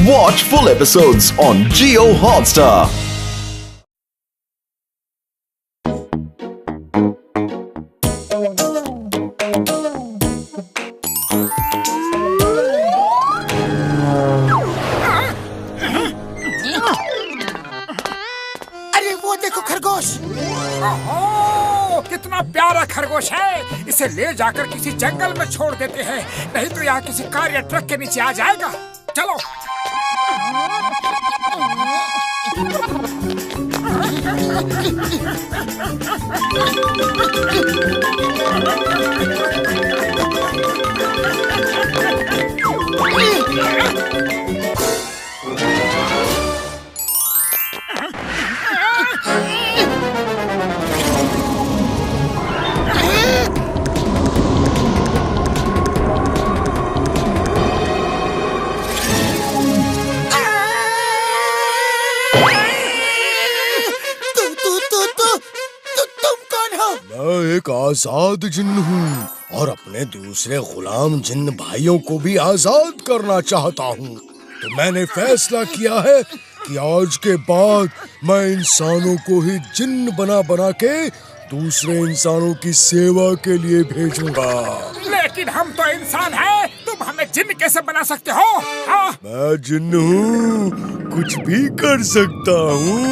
Watch full episodes on Jio Hotstar. अरे वो देखो खरगोश। ओहो, कितना प्यारा खरगोश है। इसे ले जाकर किसी जंगल में छोड़ देते हैं, नहीं तो यहाँ किसी कार या ट्रक के नीचे आ जाएगा। चलो। मैं एक आजाद जिन्न हूँ और अपने दूसरे गुलाम जिन्न भाइयों को भी आजाद करना चाहता हूँ। तो मैंने फैसला किया है कि आज के बाद मैं इंसानों को ही जिन्न बना बना के दूसरे इंसानों की सेवा के लिए भेजूंगा। लेकिन हम तो इंसान हैं, तुम हमें जिन्न कैसे बना सकते हो? हाँ? मैं जिन्न हूँ, कुछ भी कर सकता हूँ।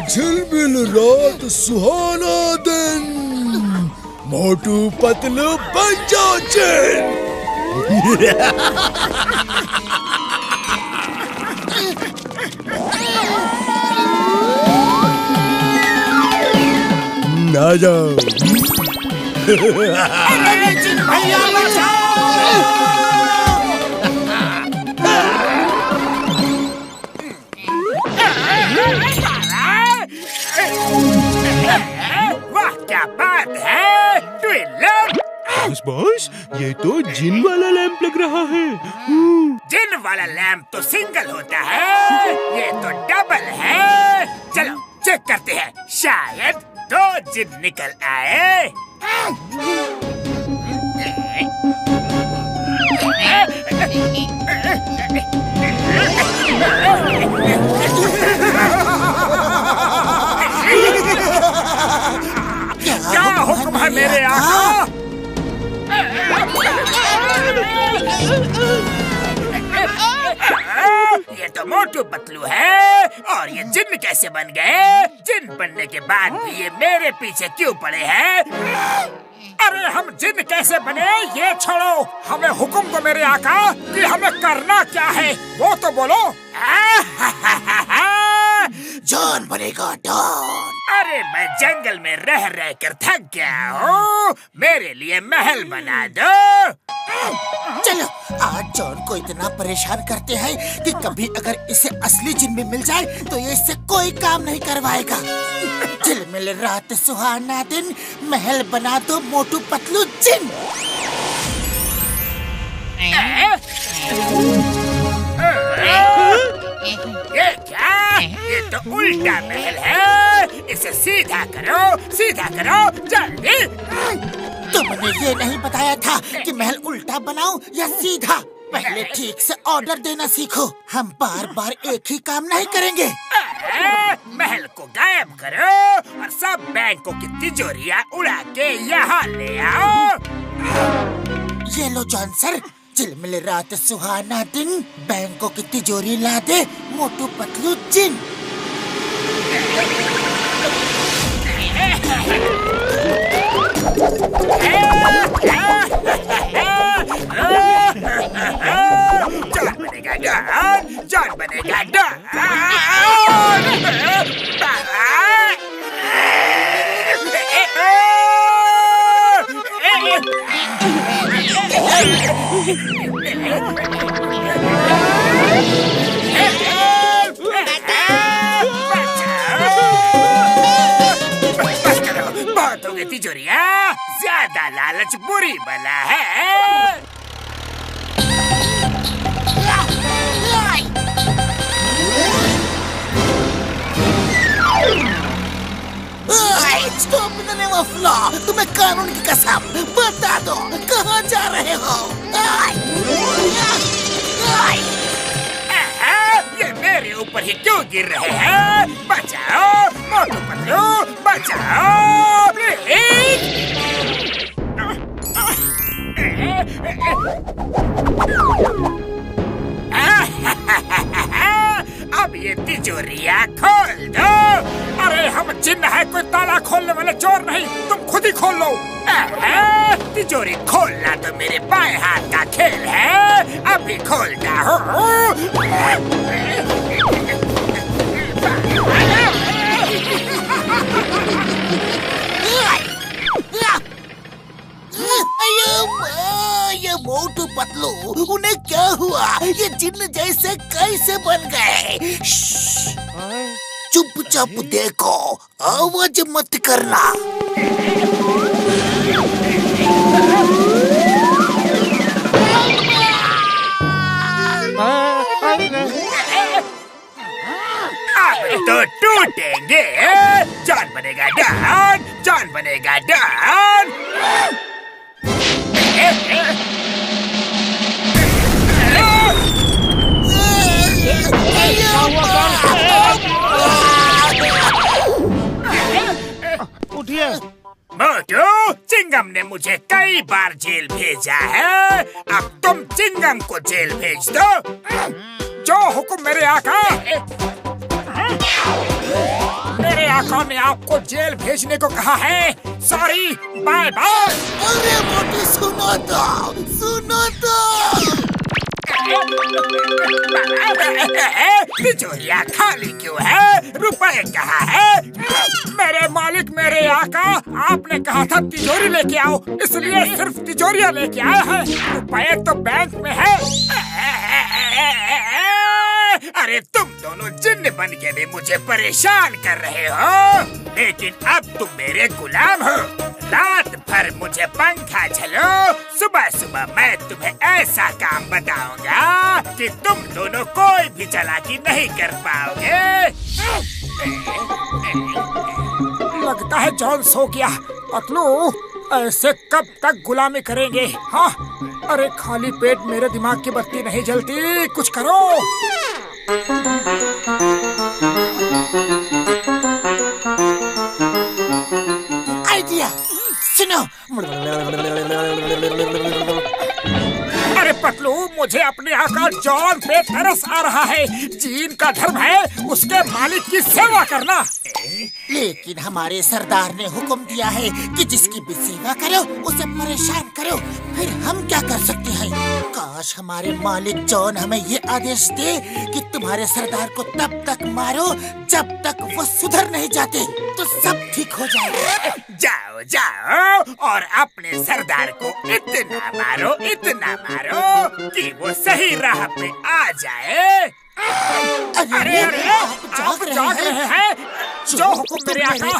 झिलमिल रात सुहाना दिन, मोटू पतलू बन जाओ जिन्न। ना जाओ। अरे जिन्न भैया बचाओ। वाह क्या बात है, ट्विन लैंप। बॉस, ये तो जिन वाला लैंप लग रहा है। जिन वाला लैंप तो सिंगल होता है, ये तो डबल है। चलो चेक करते हैं, शायद 2 जिन निकल आए। क्या हुक्म है मेरे आका? ये तो मोटू पतलू है, और ये जिन्न कैसे बन गए? जिन्न बनने के बाद भी ये मेरे पीछे क्यों पड़े हैं? अरे हम जिन्न कैसे बने ये छोड़ो, हमें हुक्म दो मेरे आका कि हमें करना क्या है, वो तो बोलो। जॉन बनेगा डॉन। अरे मैं जंगल में रह रह कर थक गया हूँ, मेरे लिए महल बना दो। चलो आज जॉन को इतना परेशान करते हैं कि कभी अगर इसे असली जिन्न में मिल जाए तो ये इससे कोई काम नहीं करवाएगा। झिलमिल रात सुहाना दिन, महल बना दो मोटू पतलू जिन्न। ये क्या? ये तो उल्टा महल है, इसे सीधा करो जल्दी। तुमने ये नहीं बताया था कि महल उल्टा बनाऊं या सीधा? पहले ठीक से ऑर्डर देना सीखो, हम बार बार एक ही काम नहीं करेंगे। महल को गायब करो और सब बैंकों की तिजोरियां उड़ा के यहाँ ले आओ। ये लो जॉन सर, झिलमिल रात सुहाना दिन, बैंकों की तिजोरी ला दे मोटू पतलू जिन्न। जॉन बनेगा डॉन। बहुत हो गई तिजोरिया, ज्यादा लालच बुरी बला है। तुम्हें कानून की कसम, बता दो कहाँ जा रहे हो? गिर रहे हैं। बचाओ मोटू पतलू, बचाओ प्लीज। अब ये तिजोरियां खोल दो। अरे हम जिन्न है, कोई ताला खोलने वाले चोर नहीं, तुम खुद ही खोल लो। तिजोरी खोलना तो मेरे बाएं हाथ का खेल है, अभी खोलता हूँ। ये मोटू पतलू, उन्हें क्या हुआ? ये जिन्न जैसे कैसे बन गए? चुपचाप देखो, आवाज मत करना। अब तो टूटेंगे। जान बनेगा डॉन, जान बनेगा डॉन। उठिए। मोटू, चिंगम ने मुझे कई बार जेल भेजा है, अब तुम चिंगम को जेल भेज दो। जो हुक्म मेरे आका। मेरे आका ने आपको जेल भेजने को कहा है। Sorry, bye bye. अरे मोटू, सुनो तो। तिजोरियां खाली क्यों है? रुपए कहाँ है? मेरे मालिक, मेरे आका, आपने कहा था तिजोरी लेके आओ, इसलिए सिर्फ तिजोरियां लेके आए हैं। रुपए तो बैंक में है। अरे तुम दोनों जिन्न बन के भी मुझे परेशान कर रहे हो, लेकिन अब तुम मेरे गुलाम हो। रात भर मुझे पंखा झलो, सुबह सुबह मैं तुम्हें ऐसा काम बताऊंगा कि तुम दोनों कोई भी चालाकी नहीं कर पाओगे। लगता है जॉन सो गया। पतलू, ऐसे कब तक गुलामी करेंगे? हाँ, अरे खाली पेट मेरे दिमाग की बत्ती नहीं जलती, कुछ करो। आइडिया सुनो। अरे पतलू, मुझे अपने आका जॉन पे तरस आ रहा है। जीन का धर्म है उसके मालिक की सेवा करना। लेकिन हमारे सरदार ने हुक्म दिया है कि जिसकी भी सेवा करो उसे परेशान करो, फिर हम क्या कर सकते हैं? काश हमारे मालिक जॉन हमें ये आदेश दे कि तुम्हारे सरदार को तब तक मारो जब तक वो सुधर नहीं जाते, तो सब ठीक हो जाएगा। जाओ जाओ और अपने सरदार को इतना मारो कि वो सही राह पे आ जाए। अरे अरे, आप जाग रहे हैं? जो हुक्म मेरे आका।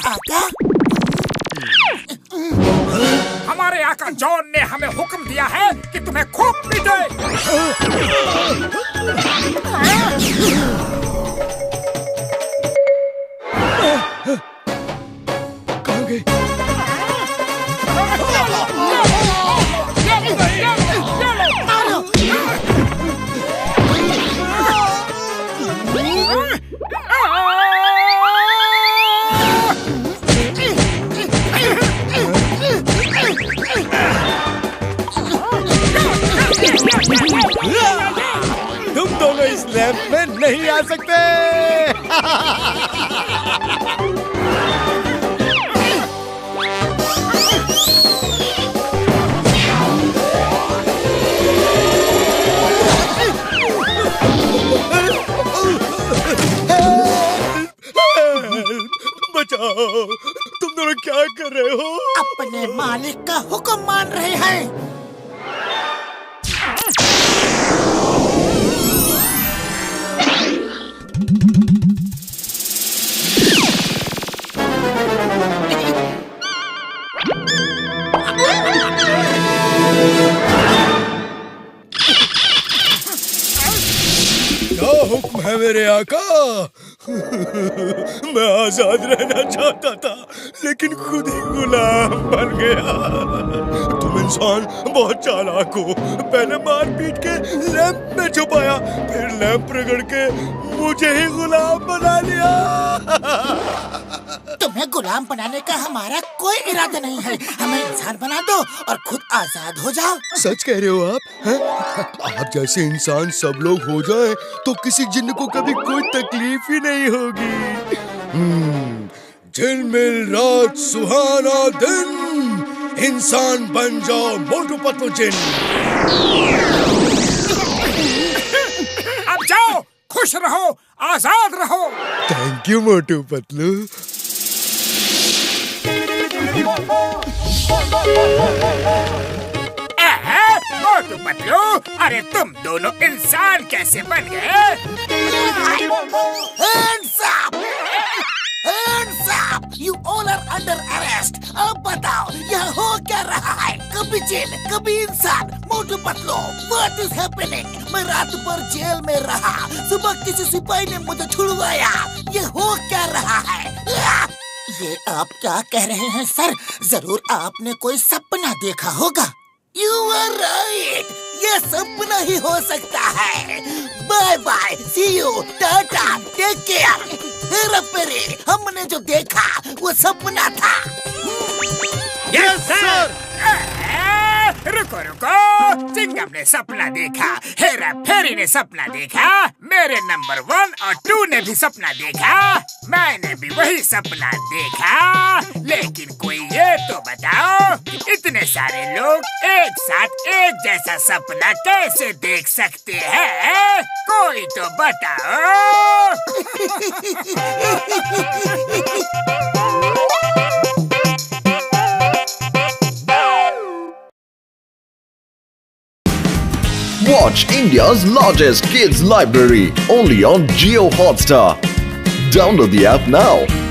हमारे आका जॉन ने हमें हुक्म दिया है कि तुम्हें खूब पीटे। कहाँ गए? तुम दोनों इस लैंप में नहीं आ सकते। बचाओ, तुम दोनों क्या कर रहे हो? अपने मालिक का हुक्म मान रहे हैं। क्या हुक्म है मेरे आका? मैं आजाद रहना चाहता था, लेकिन खुद ही गुलाम बन गया। तुम्हें इंसान बहुत चालाक हो। पहले मार पीट के लैंप में छुपाया, फिर लैंप रगड़ के मुझे ही गुलाम बना लिया। तुम्हें गुलाम बनाने का हमारा कोई इरादा नहीं है। हमें इंसान बना दो और खुद आजाद हो जाओ। सच कह रहे हो आप? हैं? आप जैसे इंसान सब लोग हो जाएं तो किसी जिन्न को कभी कोई तकलीफ ही नहीं होगी। झिलमिल रात सुहाना दिन, इंसान बन जाओ मोटू पतलू जिन्न। अब जाओ, खुश रहो, आजाद रहो। Thank you Motu Patlu. मोटू पतलू, अरे तुम दोनों इंसान कैसे बन गए? Hands up! Hands up! You all are under arrest. अब बताओ यहाँ हो क्या रहा है? कभी जेल, कभी इंसान। Motu Patlu, what is happening? मैं रात भर जेल में रहा, सुबह किसी सिपाही ने मुझे छुड़वाया। ये हो क्या रहा है? ये आप क्या कह रहे हैं सर? जरूर आपने कोई सपना देखा होगा। You are right. ये सपना ही हो सकता है। Bye bye, see you, tata, take care. Hera Pheri, हमने जो देखा वो सपना था। Yes sir. रुको रुको, चिंगम ने सपना देखा, हेरा फेरी ने सपना देखा, मेरे नंबर 1 और 2 ने भी सपना देखा, मैंने भी वही सपना देखा। लेकिन कोई ये तो बताओ कि इतने सारे लोग एक साथ एक जैसा सपना कैसे देख सकते हैं? कोई तो बताओ। Watch India's largest kids library only on Jio Hotstar. Download the app now.